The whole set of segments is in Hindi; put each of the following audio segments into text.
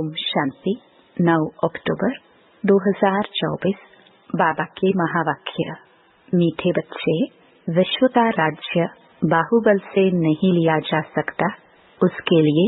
ओम शांति। 9 अक्टूबर 2024। बाबा के महावाक्य। मीठे बच्चे, विश्व का राज्य बाहुबल से नहीं लिया जा सकता, उसके लिए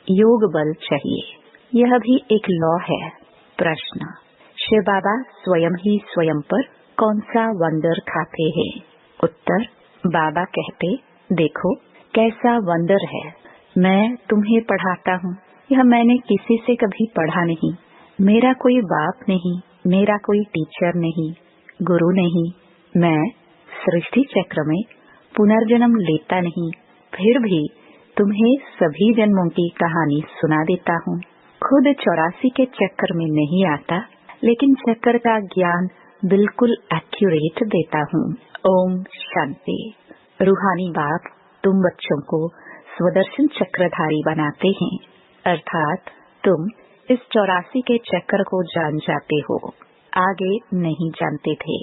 योग बल चाहिए। यह भी एक लॉ है। प्रश्न: शिव बाबा स्वयं ही स्वयं पर कौन सा वंडर खाते हैं? उत्तर: बाबा कहते, देखो कैसा वंडर है, मैं तुम्हें पढ़ाता हूँ। यह मैंने किसी से कभी पढ़ा नहीं। मेरा कोई बाप नहीं, मेरा कोई टीचर नहीं, गुरु नहीं। मैं सृष्टि चक्र में पुनर्जन्म लेता नहीं, फिर भी तुम्हें सभी जन्मों की कहानी सुना देता हूँ। खुद 84 के चक्कर में नहीं आता, लेकिन चक्कर का ज्ञान बिल्कुल एक्यूरेट देता हूँ। ओम शांति। रूहानी बाप तुम बच्चों को स्वदर्शन चक्रधारी बनाते हैं, अर्थात तुम इस 84 के चक्र को जान जाते हो। आगे नहीं जानते थे,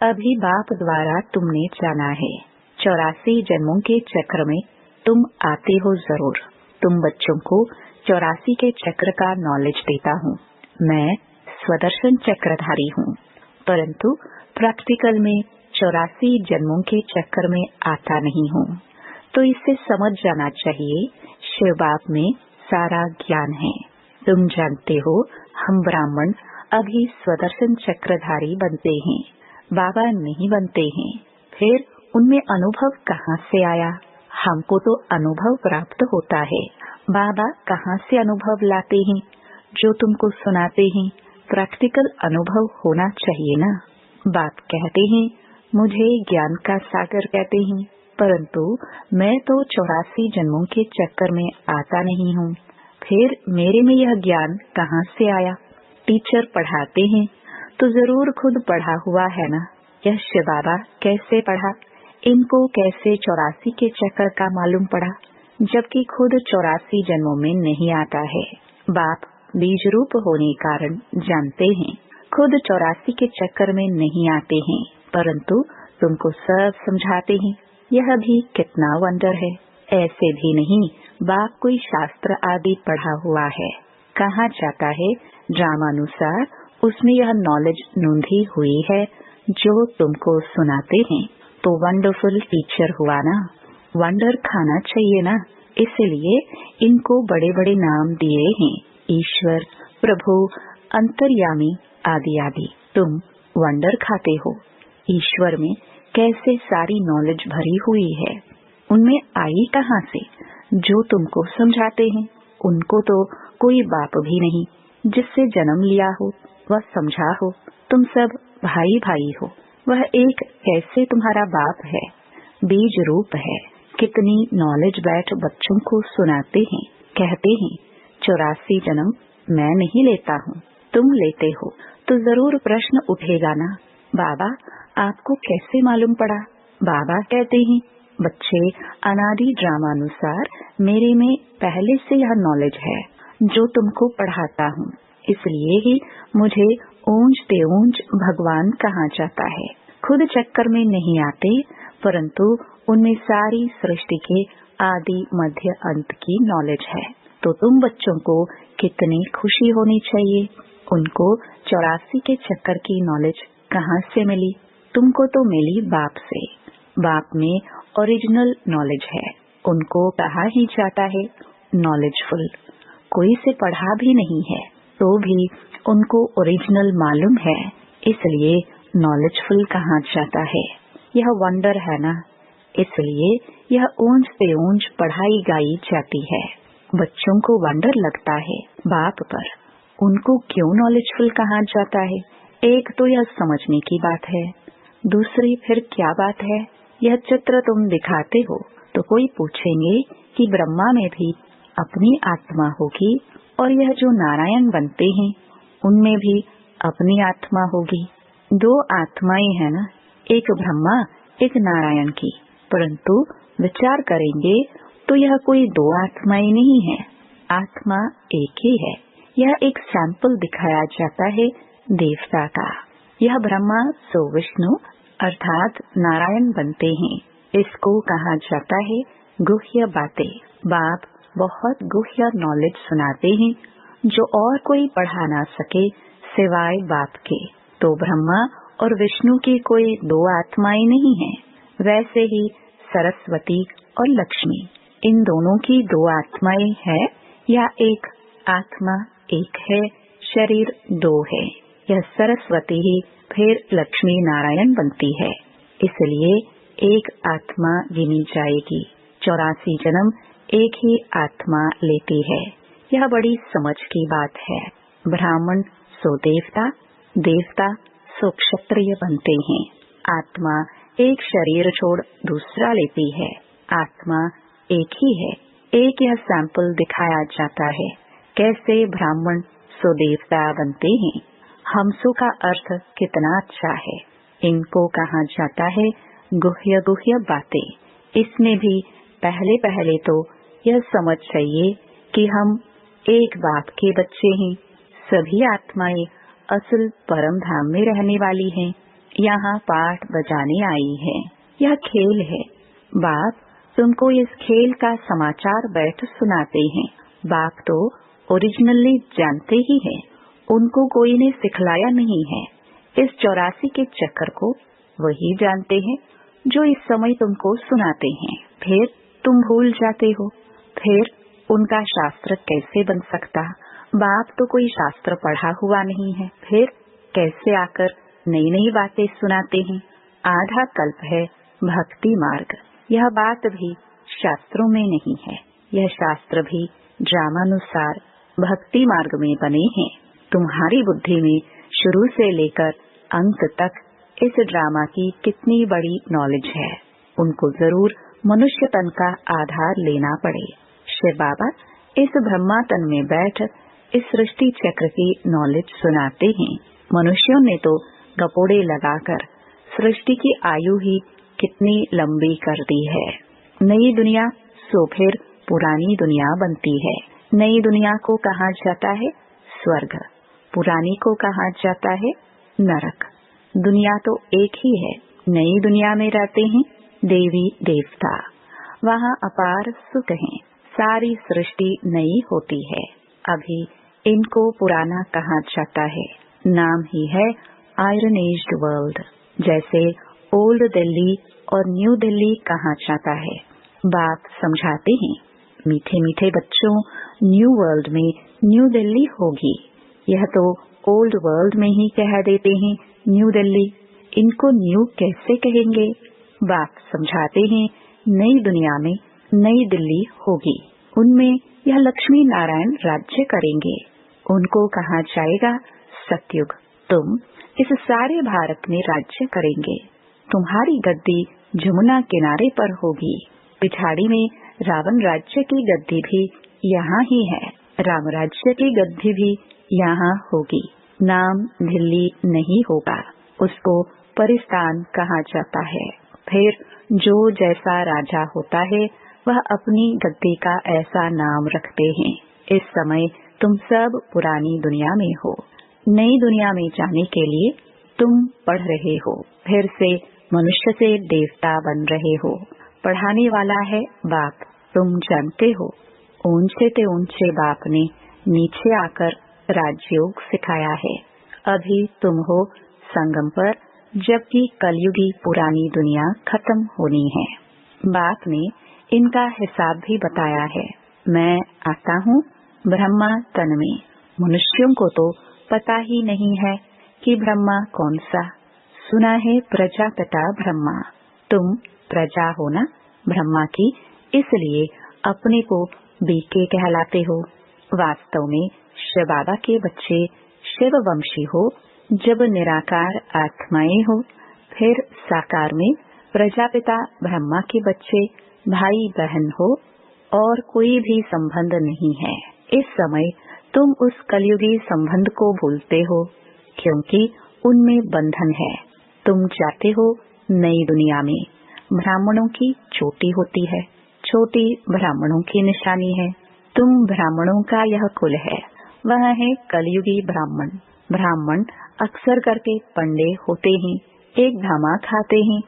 अभी बाप द्वारा तुमने जाना है। 84 जन्मों के चक्र में तुम आते हो जरूर। तुम बच्चों को 84 के चक्र का नॉलेज देता हूँ। मैं स्वदर्शन चक्रधारी हूँ, परंतु प्रैक्टिकल में 84 जन्मों के चक्कर में आता नहीं हूँ। तो इससे समझ जाना चाहिए, शिव बाप में सारा ज्ञान है। तुम जानते हो, हम ब्राह्मण अभी स्वदर्शन चक्रधारी बनते हैं, बाबा नहीं बनते हैं। फिर उनमें अनुभव कहाँ से आया? हमको तो अनुभव प्राप्त होता है। बाबा कहाँ से अनुभव लाते हैं? जो तुमको सुनाते हैं, प्रैक्टिकल अनुभव होना चाहिए ना। बाप कहते हैं, मुझे ज्ञान का सागर कहते हैं, परंतु मैं तो 84 जन्मों के चक्कर में आता नहीं हूँ। फिर मेरे में यह ज्ञान कहाँ से आया? टीचर पढ़ाते हैं तो जरूर खुद पढ़ा हुआ है ना। यह शिव बाबा कैसे पढ़ा? इनको कैसे 84 के चक्कर का मालूम पड़ा, जबकि खुद 84 जन्मों में नहीं आता है। बाप बीज रूप होने कारण जानते हैं, खुद 84 के चक्कर में नहीं आते हैं, परंतु तुमको सब समझाते हैं। यह भी कितना वंडर है। ऐसे भी नहीं बाप कोई शास्त्र आदि पढ़ा हुआ है। कहा जाता है ड्रामानुसार उसमें यह नॉलेज नूंधी हुई है जो तुमको सुनाते हैं। तो वंडरफुल टीचर हुआ ना। वंडर खाना चाहिए ना, इसलिए इनको बड़े बड़े नाम दिए हैं, ईश्वर, प्रभु, अंतर्यामी आदि आदि। तुम वंडर खाते हो। ईश्वर में कैसे सारी नॉलेज भरी हुई है, उनमें आई कहाँ से? जो तुमको समझाते हैं, उनको तो कोई बाप भी नहीं जिससे जन्म लिया हो, वह समझा हो। तुम सब भाई भाई हो। वह एक कैसे तुम्हारा बाप है? बीज रूप है। कितनी नॉलेज बैठ बच्चों को सुनाते हैं, कहते हैं 84 जन्म मैं नहीं लेता हूँ, तुम लेते हो। तो जरूर प्रश्न उठेगा ना, बाबा आपको कैसे मालूम पड़ा? बाबा कहते हैं, बच्चे अनादि ड्रामानुसार मेरे में पहले से यह नॉलेज है जो तुमको पढ़ाता हूँ, इसलिए ही मुझे ऊंच ते ऊंच भगवान कहा जाता है। खुद चक्कर में नहीं आते, परंतु उनमें सारी सृष्टि के आदि मध्य अंत की नॉलेज है। तो तुम बच्चों को कितनी खुशी होनी चाहिए। उनको 84 के चक्कर की नॉलेज कहाँ से मिली? तुमको तो मिली बाप से। बाप में ओरिजिनल नॉलेज है। उनको कहा ही जाता है नॉलेजफुल। कोई से पढ़ा भी नहीं है तो भी उनको ओरिजिनल मालूम है, इसलिए नॉलेजफुल कहा जाता है। यह वंडर है ना, इसलिए यह ऊंच से ऊंच पढ़ाई गाई जाती है। बच्चों को वंडर लगता है बाप पर, उनको क्यों नॉलेजफुल कहा जाता है? एक तो यह समझने की बात है, दूसरी फिर क्या बात है? यह चित्र तुम दिखाते हो तो कोई पूछेंगे कि ब्रह्मा में भी अपनी आत्मा होगी, और यह जो नारायण बनते हैं उनमें भी अपनी आत्मा होगी। 2 आत्माएं हैं ना, एक ब्रह्मा एक नारायण की। परंतु विचार करेंगे तो यह कोई 2 आत्माएं नहीं है, आत्मा एक ही है। यह एक सैंपल दिखाया जाता है देवता का। यह ब्रह्मा सो विष्णु अर्थात नारायण बनते हैं। इसको कहा जाता है गुह्य बातें। बाप बहुत गुह्य नॉलेज सुनाते हैं जो और कोई पढ़ा ना सके सिवाय बाप के। तो ब्रह्मा और विष्णु की कोई दो आत्माएं नहीं हैं। वैसे ही सरस्वती और लक्ष्मी, इन दोनों की दो आत्माएं हैं या एक आत्मा एक है, शरीर दो है। यह सरस्वती ही फिर लक्ष्मी नारायण बनती है, इसलिए एक आत्मा गिनी जाएगी। 84 जन्म एक ही आत्मा लेती है। यह बड़ी समझ की बात है। ब्राह्मण सो देवता, देवता सो क्षत्रिय बनते हैं। आत्मा एक शरीर छोड़ दूसरा लेती है। आत्मा एक ही है। एक यह सैंपल दिखाया जाता है कैसे ब्राह्मण सो देवता बनते हैं। हमसो का अर्थ कितना अच्छा है। इनको कहा जाता है गुह्य गुह्य बातें। इसमें भी पहले पहले तो यह समझ चाहिए कि हम एक बाप के बच्चे हैं। सभी आत्माएं असल परम धाम में रहने वाली हैं। यहाँ पाठ बजाने आई है। यह खेल है। बाप तुमको इस खेल का समाचार बैठ सुनाते हैं। बाप तो ओरिजिनली जानते ही हैं। उनको कोई ने सिखलाया नहीं है। इस 84 के चक्कर को वही जानते हैं जो इस समय तुमको सुनाते हैं। फिर तुम भूल जाते हो। फिर उनका शास्त्र कैसे बन सकता? बाप तो कोई शास्त्र पढ़ा हुआ नहीं है। फिर कैसे आकर नई नई बातें सुनाते हैं? आधा कल्प है भक्ति मार्ग। यह बात भी शास्त्रों में नहीं है। यह शास्त्र भी ड्रामानुसार भक्ति मार्ग में बने हैं। तुम्हारी बुद्धि में शुरू से लेकर अंत तक इस ड्रामा की कितनी बड़ी नॉलेज है। उनको जरूर मनुष्य तन का आधार लेना पड़े। शिव बाबा इस ब्रह्मा तन में बैठ इस सृष्टि चक्र की नॉलेज सुनाते हैं। मनुष्यों ने तो गपोड़े लगाकर सृष्टि की आयु ही कितनी लंबी कर दी है। नई दुनिया सो फिर पुरानी दुनिया बनती है। नई दुनिया को कहा जाता है स्वर्ग, पुरानी को कहा जाता है नरक। दुनिया तो एक ही है। नई दुनिया में रहते हैं देवी देवता। वहाँ अपार सुख है। सारी सृष्टि नई होती है। अभी इनको पुराना कहा जाता है। नाम ही है आयरन एज्ड वर्ल्ड। जैसे ओल्ड दिल्ली और न्यू दिल्ली कहा जाता है। बाप समझाते हैं, मीठे मीठे बच्चों, न्यू वर्ल्ड में न्यू दिल्ली होगी। यह तो ओल्ड वर्ल्ड में ही कह देते हैं न्यू दिल्ली। इनको न्यू कैसे कहेंगे? बाप समझाते हैं नई दुनिया में नई दिल्ली होगी। उनमें यह लक्ष्मी नारायण राज्य करेंगे। उनको कहा जाएगा सतयुग। तुम इस सारे भारत में राज्य करेंगे। तुम्हारी गद्दी जमुना किनारे पर होगी। पिछाड़ी में रावण राज्य की गद्दी भी यहाँ ही है। राम राज्य की गद्दी भी यहाँ होगी। नाम दिल्ली नहीं होगा, उसको परिस्तान कहा जाता है। फिर जो जैसा राजा होता है वह अपनी गद्दी का ऐसा नाम रखते हैं। इस समय तुम सब पुरानी दुनिया में हो। नई दुनिया में जाने के लिए तुम पढ़ रहे हो। फिर से मनुष्य से देवता बन रहे हो। पढ़ाने वाला है बाप, तुम जानते हो। ऊंचे से ऊंचे बाप ने नीचे आकर राजयोग सिखाया है। अभी तुम हो संगम पर, जबकि कलयुगी पुरानी दुनिया खत्म होनी है। बाप ने इनका हिसाब भी बताया है। मैं आता हूँ ब्रह्मा तन में। मनुष्यों को तो पता ही नहीं है कि ब्रह्मा कौन सा। सुना है प्रजापिता ब्रह्मा। तुम प्रजा हो ना ब्रह्मा की, इसलिए अपने को बीके कहलाते हो। वास्तव में शिव बाबा के बच्चे शिव वंशी हो। जब निराकार आत्माएं हो, फिर साकार में प्रजापिता ब्रह्मा के बच्चे भाई बहन हो और कोई भी संबंध नहीं है। इस समय तुम उस कलयुगी संबंध को भूलते हो, क्योंकि उनमें बंधन है। तुम जाते हो नई दुनिया में। ब्राह्मणों की चोटी होती है, छोटी ब्राह्मणों की निशानी है। तुम ब्राह्मणों का यह कुल है। वह है कलयुगी ब्राह्मण। ब्राह्मण अक्सर करके पंडे होते हैं। एक धामा खाते हैं,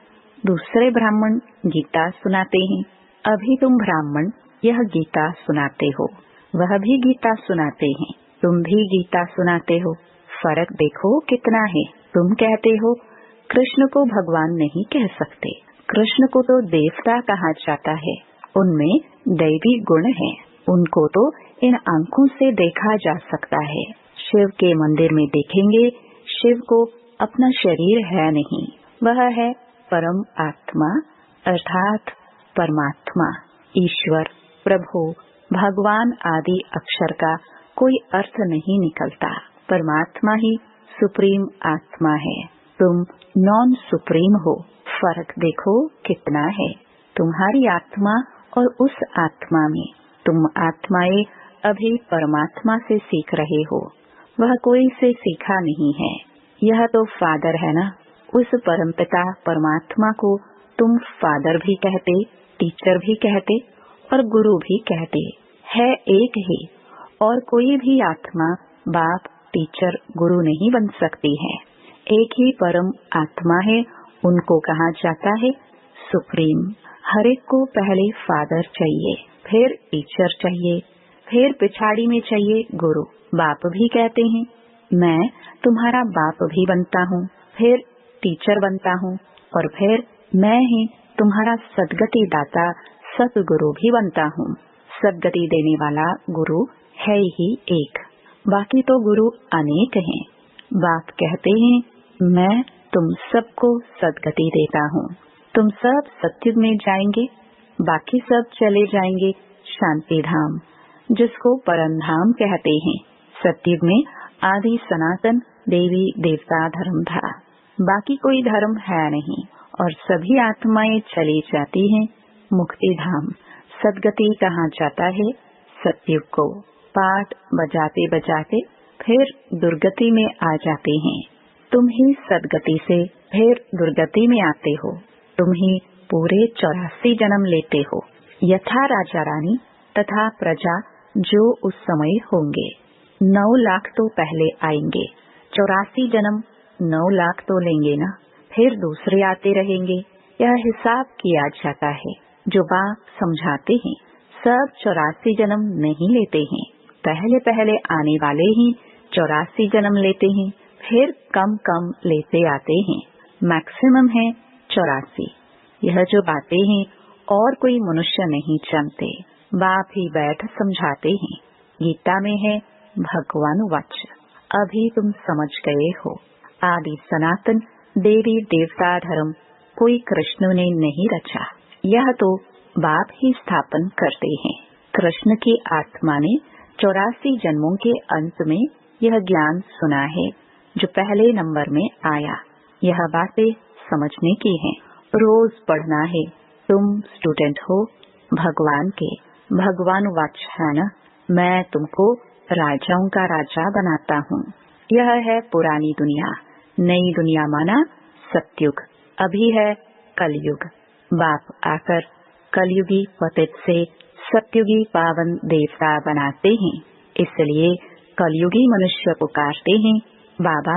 दूसरे ब्राह्मण गीता सुनाते हैं। अभी तुम ब्राह्मण यह गीता सुनाते हो, वह भी गीता सुनाते हैं। तुम भी गीता सुनाते हो, फर्क देखो कितना है। तुम कहते हो कृष्ण को भगवान नहीं कह सकते, कृष्ण को तो देवता कहा जाता है, उनमें दैवी गुण है, उनको तो इन आंखों से देखा जा सकता है। शिव के मंदिर में देखेंगे, शिव को अपना शरीर है नहीं, वह है परम आत्मा अर्थात परमात्मा, ईश्वर, प्रभु, भगवान आदि अक्षर का कोई अर्थ नहीं निकलता। परमात्मा ही सुप्रीम आत्मा है, तुम नॉन सुप्रीम हो। फर्क देखो कितना है। तुम्हारी आत्मा और उस आत्मा में, तुम आत्माएं अभी परमात्मा से सीख रहे हो, वह कोई से सीखा नहीं है। यह तो फादर है ना, उस परमपिता परमात्मा को तुम फादर भी कहते, टीचर भी कहते और गुरु भी कहते, है एक ही। और कोई भी आत्मा बाप, टीचर, गुरु नहीं बन सकती है। एक ही परम आत्मा है, उनको कहा जाता है सुप्रीम। हर एक को पहले फादर चाहिए, फिर टीचर चाहिए, फिर पिछाड़ी में चाहिए गुरु। बाप भी कहते हैं, मैं तुम्हारा बाप भी बनता हूँ, फिर टीचर बनता हूँ और फिर मैं ही तुम्हारा सदगति दाता सतगुरु भी बनता हूँ। सदगति देने वाला गुरु है ही एक, बाकी तो गुरु अनेक हैं। बाप कहते हैं, मैं तुम सबको सदगति देता हूँ। तुम सब सत्युग में जाएंगे, बाकी सब चले जाएंगे शांति धाम, जिसको परम धाम कहते हैं। सत्युग में आदि सनातन देवी देवता धर्म था, बाकी कोई धर्म है नहीं और सभी आत्माएं चली जाती हैं मुक्ति धाम। सदगति कहा जाता है सत्युग को। पाठ बजाते बजाते फिर दुर्गति में आ जाते हैं। तुम ही सदगति से फिर दुर्गति में आते हो। तुम ही पूरे 84 जन्म लेते हो, यथा राजा रानी तथा प्रजा जो उस समय होंगे। 9 लाख तो पहले आएंगे, 84 जन्म 9 लाख तो लेंगे ना, फिर दूसरे आते रहेंगे। यह हिसाब किया जाता है। जो बाप समझाते हैं, सब 84 जन्म नहीं लेते हैं, पहले पहले आने वाले ही 84 जन्म लेते हैं, फिर कम कम लेते आते हैं। मैक्सिमम है 84। यह जो बातें हैं और कोई मनुष्य नहीं जानते, बाप ही बैठ समझाते हैं। गीता में है भगवान वाच। अभी तुम समझ गए हो, आदि सनातन देवी देवता धर्म कोई कृष्ण ने नहीं रचा, यह तो बाप ही स्थापन करते हैं। कृष्ण की आत्मा ने 84 जन्मों के अंत में यह ज्ञान सुना है जो पहले नंबर में आया। यह बातें समझने की हैं, रोज पढ़ना है। तुम स्टूडेंट हो भगवान के, भगवान वाच है ना, मैं तुमको राजाओं का राजा बनाता हूँ। यह है पुरानी दुनिया, नई दुनिया माना सत्युग, अभी है कलयुग। बाप आकर कलयुगी पतित से सत्युगी पावन देवता बनाते हैं, इसलिए कलयुगी मनुष्य पुकारते हैं, बाबा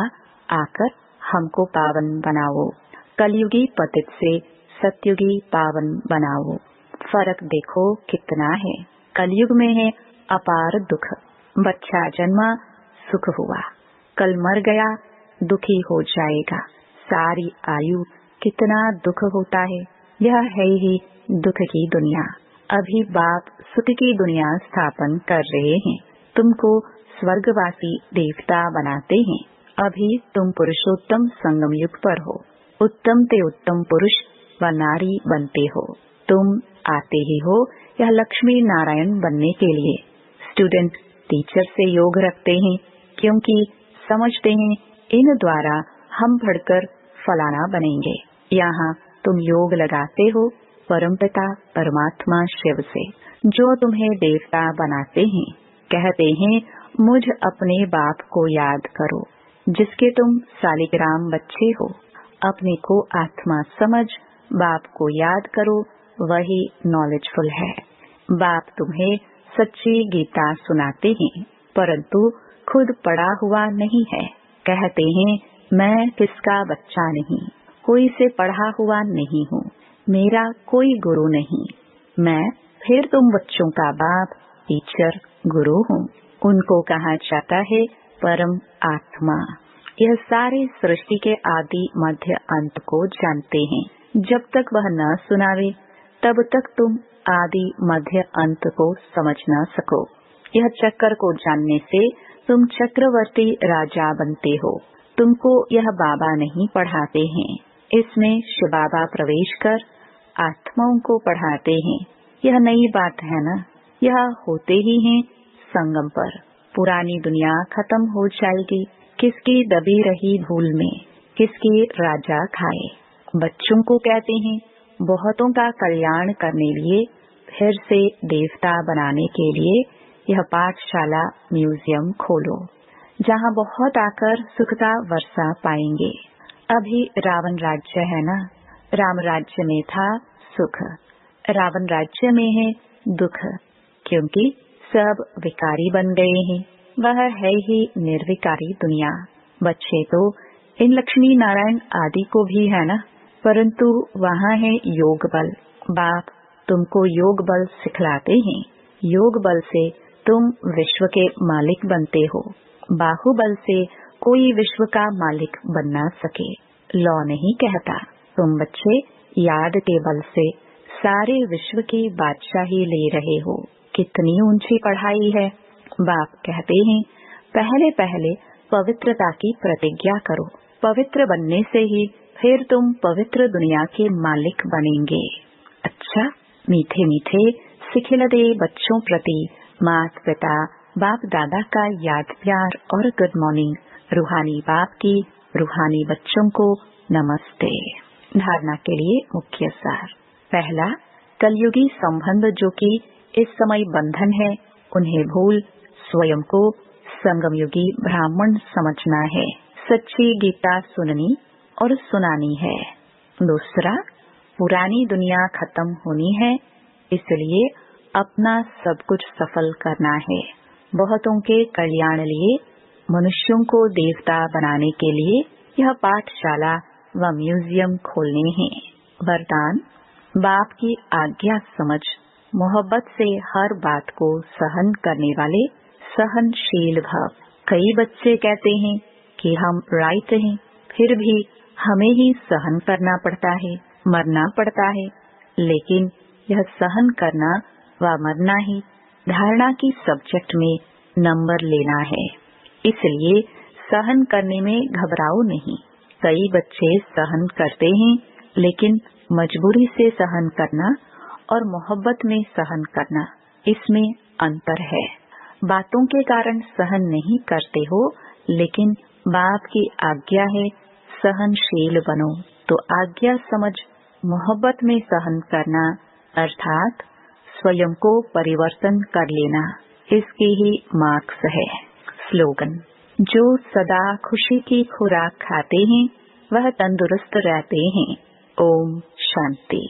आकर हमको पावन बनाओ। कलयुगी पतित से सत्युगी पावन बनाओ। फर्क देखो कितना है। कलयुग में है अपार दुख। बच्चा जन्मा सुख हुआ, कल मर गया दुखी हो जाएगा। सारी आयु कितना दुख होता है। यह है ही दुख की दुनिया। अभी बाप सुख की दुनिया स्थापन कर रहे हैं, तुमको स्वर्गवासी देवता बनाते हैं। अभी तुम पुरुषोत्तम संगम युग पर हो, उत्तम ते उत्तम पुरुष व नारी बनते हो। तुम आते ही हो यह लक्ष्मी नारायण बनने के लिए। स्टूडेंट टीचर से योग रखते हैं, क्योंकि समझते हैं इन द्वारा हम बढ़कर फलाना बनेंगे। यहाँ तुम योग लगाते हो परमपिता परमात्मा शिव से, जो तुम्हें देवता बनाते हैं। कहते हैं मुझ अपने बाप को याद करो, जिसके तुम सालिग्राम बच्चे हो। अपने को आत्मा समझ बाप को याद करो, वही नॉलेजफुल है। बाप तुम्हें सच्ची गीता सुनाते हैं, परंतु खुद पढ़ा हुआ नहीं है। कहते हैं मैं किसका बच्चा नहीं, कोई से पढ़ा हुआ नहीं हूँ, मेरा कोई गुरु नहीं। मैं फिर तुम बच्चों का बाप, टीचर, गुरु हूँ। उनको कहा जाता है परम आत्मा। यह सारे सृष्टि के आदि मध्य अंत को जानते हैं। जब तक वह न सुनावे तब तक तुम आदि मध्य अंत को समझ न सको। यह चक्र को जानने से तुम चक्रवर्ती राजा बनते हो। तुमको यह बाबा नहीं पढ़ाते हैं, इसमें शिव बाबा प्रवेश कर आत्माओं को पढ़ाते हैं। यह नई बात है ना। यह होते ही हैं संगम पर। पुरानी दुनिया खत्म हो जाएगी। किसकी दबी रही भूल में किसकी राजा खाए। बच्चों को कहते हैं बहुतों का कल्याण करने लिए, फिर से देवता बनाने के लिए यह पाठशाला म्यूजियम खोलो, जहाँ बहुत आकर सुख का वर्षा पाएंगे। अभी रावण राज्य है ना। राम राज्य में था सुख, रावण राज्य में है दुख, क्योंकि सब विकारी बन गए हैं। वह है ही निर्विकारी दुनिया। बच्चे तो इन लक्ष्मी नारायण आदि को भी है ना, परंतु वहाँ है योग बल। बाप तुमको योग बल सिखलाते हैं। योग बल से तुम विश्व के मालिक बनते हो। बाहुबल से कोई विश्व का मालिक बन ना सके। लॉ नहीं कहता। तुम बच्चे याद के बल से सारे विश्व की बादशाही ले रहे हो। कितनी ऊंची पढ़ाई है। बाप कहते हैं पहले पहले पवित्रता की प्रतिज्ञा करो। पवित्र बनने से ही फिर तुम पवित्र दुनिया के मालिक बनेंगे। अच्छा, मीठे मीठे सिखिलते बच्चों प्रति माता पिता बाप दादा का याद प्यार और गुड मॉर्निंग। रूहानी बाप की रूहानी बच्चों को नमस्ते। धारणा के लिए मुख्य सार। पहला, कलयुगी संबंध जो कि इस समय बंधन है, उन्हें भूल स्वयं को संगमयुगी ब्राह्मण समझना है। सच्ची गीता सुननी और सुनानी है। दूसरा, पुरानी दुनिया खत्म होनी है, इसलिए अपना सब कुछ सफल करना है। बहुतों के कल्याण लिए, मनुष्यों को देवता बनाने के लिए यह पाठशाला व म्यूजियम खोलने हैं। वरदान, बाप की आज्ञा समझ मोहब्बत से हर बात को सहन करने वाले सहनशील भव। कई बच्चे कहते हैं कि हम राइट हैं, फिर भी हमें ही सहन करना पड़ता है, मरना पड़ता है। लेकिन यह सहन करना व मरना ही धारणा की सब्जेक्ट में नंबर लेना है। इसलिए सहन करने में घबराओ नहीं। कई बच्चे सहन करते हैं, लेकिन मजबूरी से सहन करना और मोहब्बत में सहन करना, इसमें अंतर है। बातों के कारण सहन नहीं करते हो, लेकिन बाप की आज्ञा है सहनशील बनो, तो आज्ञा समझ मोहब्बत में सहन करना अर्थात स्वयं को परिवर्तन कर लेना, इसकी ही मार्क्स है। स्लोगन, जो सदा खुशी की खुराक खाते हैं वह तंदुरुस्त रहते हैं। ओम शांति।